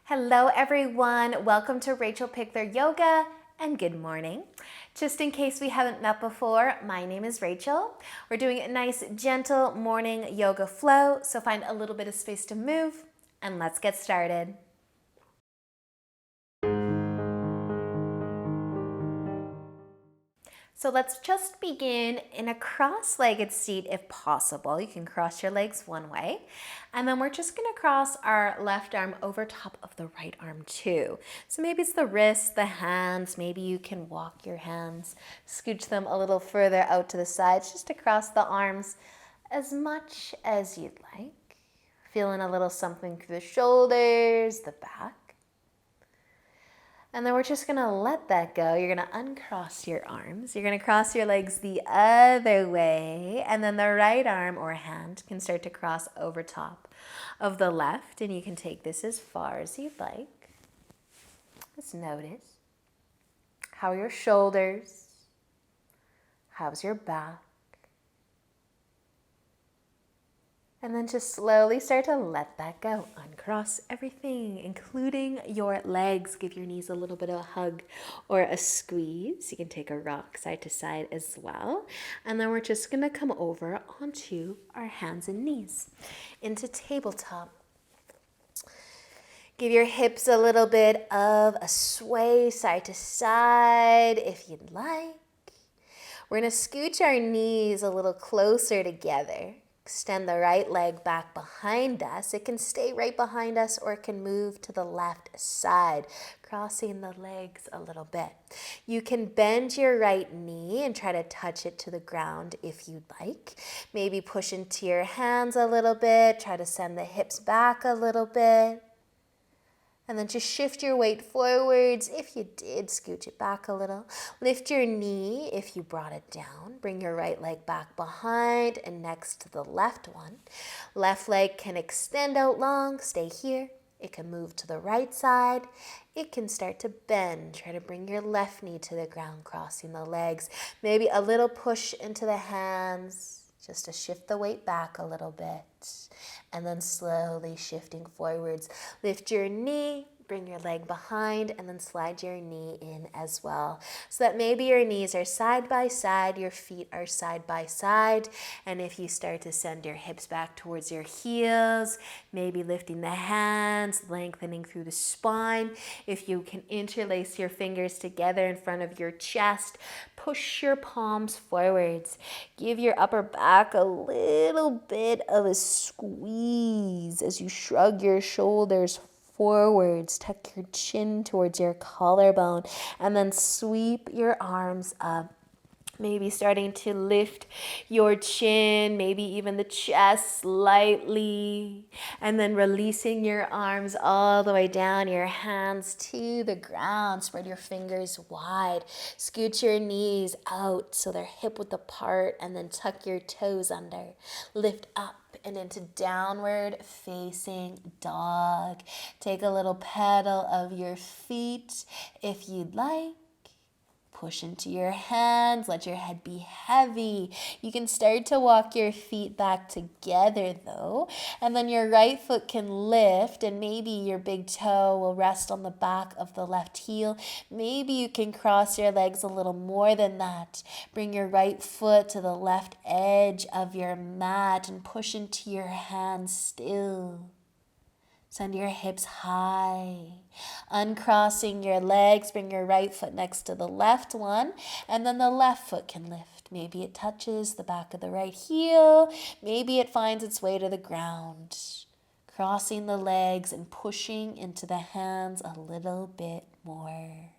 Hello everyone, welcome to Rachel Pichler Yoga and good morning. Just in case we haven't met before, my name is Rachel. We're doing a nice gentle morning yoga flow, so find a little bit of space to move and let's get started. So let's just begin in a cross-legged seat if possible. You can cross your legs one way. And then we're just gonna cross our left arm over top of the right arm too. So maybe it's the wrists, the hands, maybe you can walk your hands, scooch them a little further out to the sides just across the arms as much as you'd like. Feeling a little something through the shoulders, the back. And then we're just gonna let that go. You're gonna uncross your arms. You're gonna cross your legs the other way. And then the right arm or hand can start to cross over top of the left. And you can take this as far as you'd like. Just notice. How are your shoulders? How's your back? And then just slowly start to let that go. Uncross everything, including your legs. Give your knees a little bit of a hug or a squeeze. You can take a rock side to side as well. And then we're just gonna come over onto our hands and knees into tabletop. Give your hips a little bit of a sway side to side if you'd like. We're gonna scooch our knees a little closer together. Extend the right leg back behind us. It can stay right behind us or it can move to the left side, crossing the legs a little bit. You can bend your right knee and try to touch it to the ground if you'd like. Maybe push into your hands a little bit. Try to send the hips back a little bit. And then just shift your weight forwards. If you did, scooch it back a little. Lift your knee if you brought it down. Bring your right leg back behind and next to the left one. Left leg can extend out long. Stay here. It can move to the right side. It can start to bend. Try to bring your left knee to the ground, crossing the legs. Maybe a little push into the hands, just to shift the weight back a little bit. And then slowly shifting forwards. Lift your knee, bring your leg behind, and then slide your knee in as well. So that maybe your knees are side by side, your feet are side by side. And if you start to send your hips back towards your heels, maybe lifting the hands, lengthening through the spine. If you can interlace your fingers together in front of your chest, push your palms forwards. Give your upper back a little bit of a squeeze as you shrug your shoulders forwards. Tuck your chin towards your collarbone and then sweep your arms up. Maybe starting to lift your chin, maybe even the chest slightly, and then releasing your arms all the way down, your hands to the ground. Spread your fingers wide. Scoot your knees out so they're hip width apart, and then tuck your toes under. Lift up and into downward facing dog. Take a little pedal of your feet if you'd like. Push into your hands, let your head be heavy. You can start to walk your feet back together though, and then your right foot can lift and maybe your big toe will rest on the back of the left heel. Maybe you can cross your legs a little more than that. Bring your right foot to the left edge of your mat and push into your hands still. Send your hips high. Uncrossing your legs, bring your right foot next to the left one, and then the left foot can lift. Maybe it touches the back of the right heel. Maybe it finds its way to the ground. Crossing the legs and pushing into the hands a little bit more.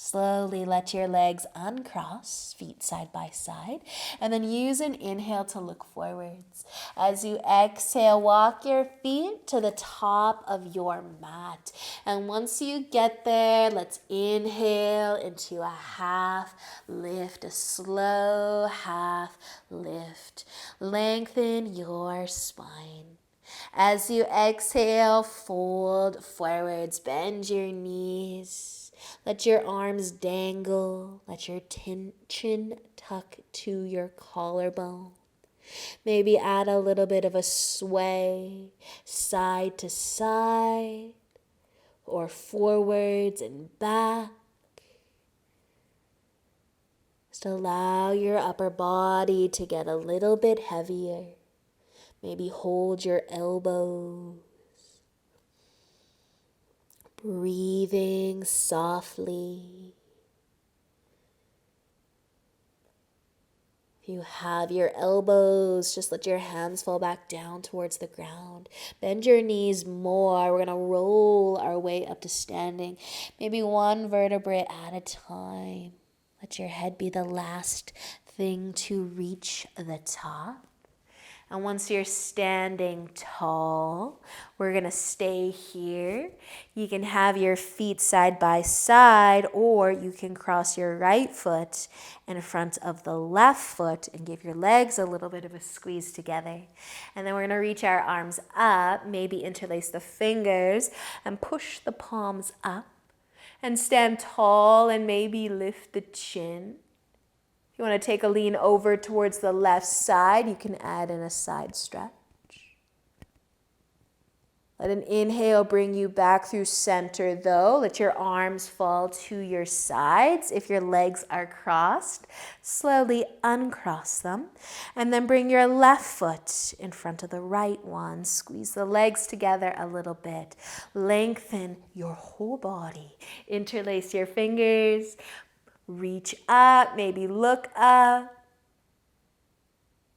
Slowly let your legs uncross, feet side by side, and then use an inhale to look forwards. As you exhale, walk your feet to the top of your mat. And once you get there, let's inhale into a half lift, a slow half lift. Lengthen your spine. As you exhale, fold forwards, bend your knees. Let your arms dangle. Let your chin tuck to your collarbone. Maybe add a little bit of a sway, side to side. or forwards and back. Just allow your upper body to get a little bit heavier. Maybe hold your elbows. Breathing softly. If you have your elbows, just let your hands fall back down towards the ground. Bend your knees more. We're going to roll our way up to standing. Maybe one vertebrae at a time. Let your head be the last thing to reach the top. And once you're standing tall, we're going to stay here. You can have your feet side by side, or you can cross your right foot in front of the left foot and give your legs a little bit of a squeeze together. And then we're going to reach our arms up, maybe interlace the fingers and push the palms up and stand tall and maybe lift the chin. You want to take a lean over towards the left side, you can add in a side stretch. Let an inhale bring you back through center though. Let your arms fall to your sides. If your legs are crossed, slowly uncross them. And then bring your left foot in front of the right one. Squeeze the legs together a little bit. Lengthen your whole body. Interlace your fingers. Reach up, maybe look up.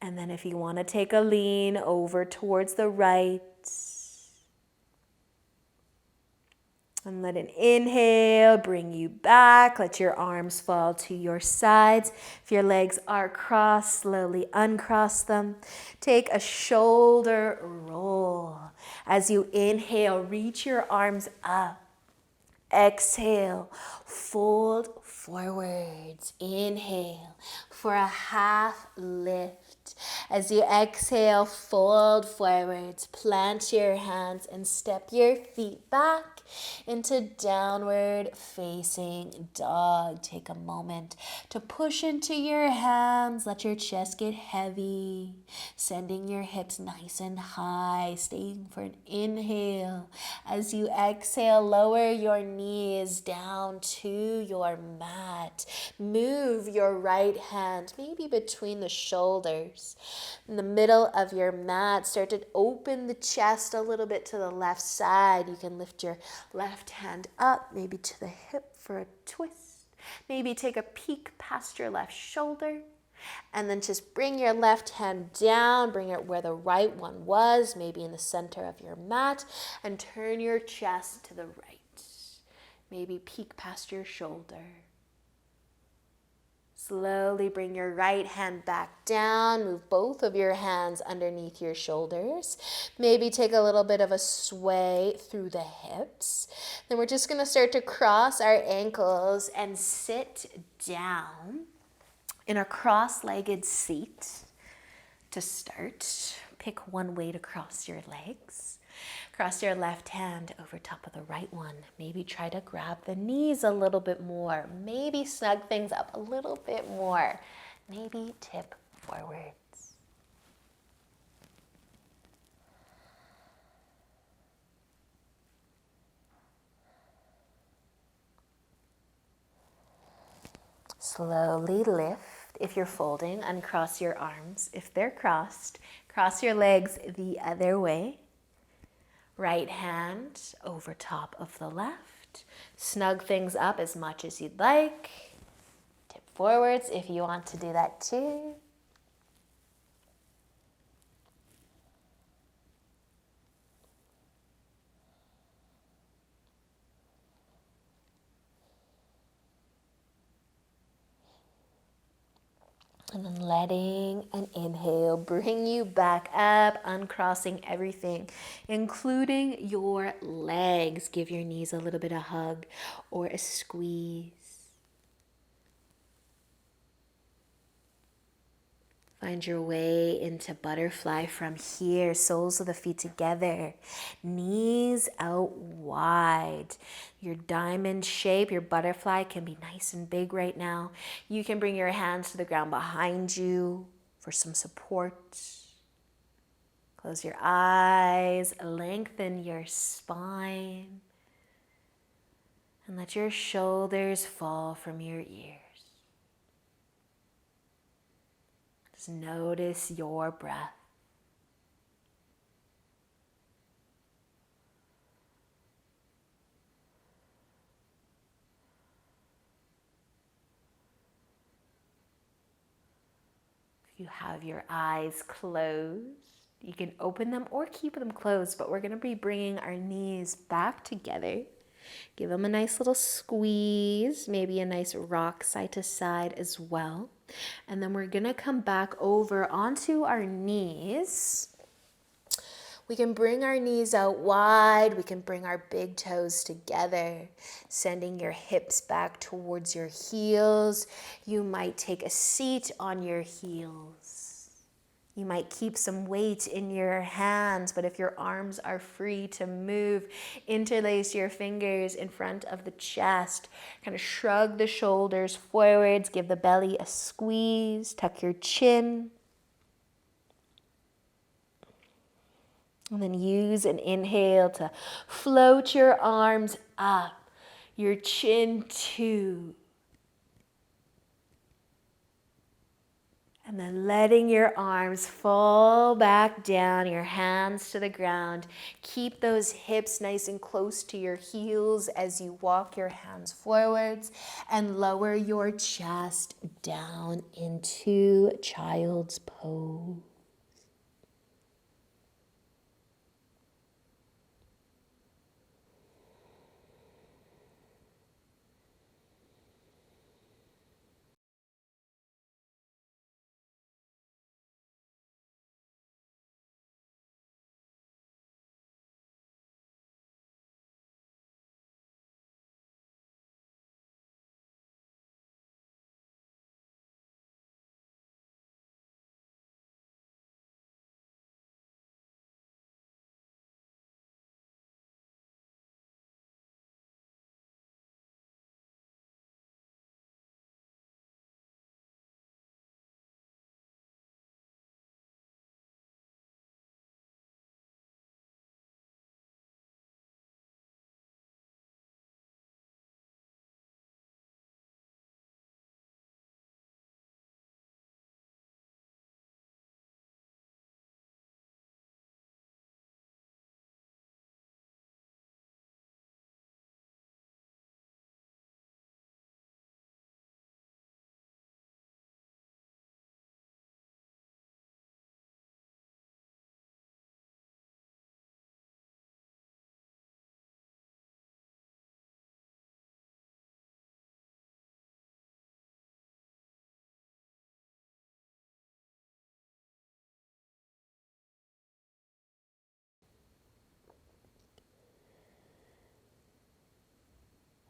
And then if you want to take a lean over towards the right. And let an inhale bring you back. Let your arms fall to your sides. If your legs are crossed, slowly uncross them. Take a shoulder roll. As you inhale, reach your arms up. Exhale, fold forwards. Inhale for a half lift. As you exhale, fold forwards. Plant your hands and step your feet back into downward facing dog. Take a moment to push into your hands. Let your chest get heavy. Sending your hips nice and high. Staying for an inhale. As you exhale, lower your knees down to your mat. Move your right hand maybe between the shoulders. In the middle of your mat, start to open the chest a little bit to the left side. You can lift your left hand up, maybe to the hip for a twist. Maybe take a peek past your left shoulder. And then just bring your left hand down, bring it where the right one was, maybe in the center of your mat, and turn your chest to the right. Maybe peek past your shoulder. Slowly bring your right hand back down. Move both of your hands underneath your shoulders. Maybe take a little bit of a sway through the hips. Then we're just going to start to cross our ankles and sit down in a cross-legged seat to start. Pick one way to cross your legs. Cross your left hand over top of the right one. Maybe try to grab the knees a little bit more. Maybe snug things up a little bit more. Maybe tip forwards. Slowly lift. If you're folding, uncross your arms. If they're crossed, cross your legs the other way. Right hand over top of the left. Snug things up as much as you'd like. Tip forwards if you want to do that too. And then letting an inhale bring you back up, uncrossing everything, including your legs. Give your knees a little bit of hug or a squeeze. Find your way into butterfly from here. Soles of the feet together. Knees out wide. Your diamond shape, your butterfly can be nice and big right now. You can bring your hands to the ground behind you for some support. Close your eyes. Lengthen your spine. And let your shoulders fall from your ears. Just notice your breath. If you have your eyes closed, you can open them or keep them closed, but we're going to be bringing our knees back together. Give them a nice little squeeze, maybe a nice rock side to side as well. And then we're going to come back over onto our knees. We can bring our knees out wide. We can bring our big toes together, sending your hips back towards your heels. You might take a seat on your heels. You might keep some weight in your hands, but if your arms are free to move, interlace your fingers in front of the chest. Kind of shrug the shoulders forwards, give the belly a squeeze, tuck your chin. And then use an inhale to float your arms up, your chin too. And then letting your arms fall back down, your hands to the ground. Keep those hips nice and close to your heels as you walk your hands forwards, and lower your chest down into child's pose.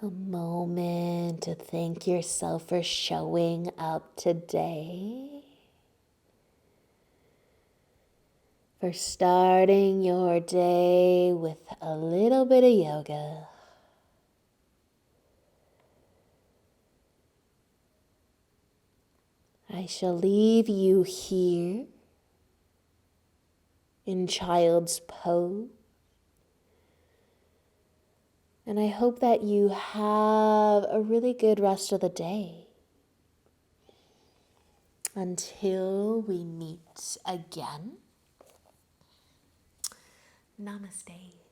A moment to thank yourself for showing up today, for starting your day with a little bit of yoga. I shall leave you here in child's pose. And I hope that you have a really good rest of the day. Until we meet again, namaste.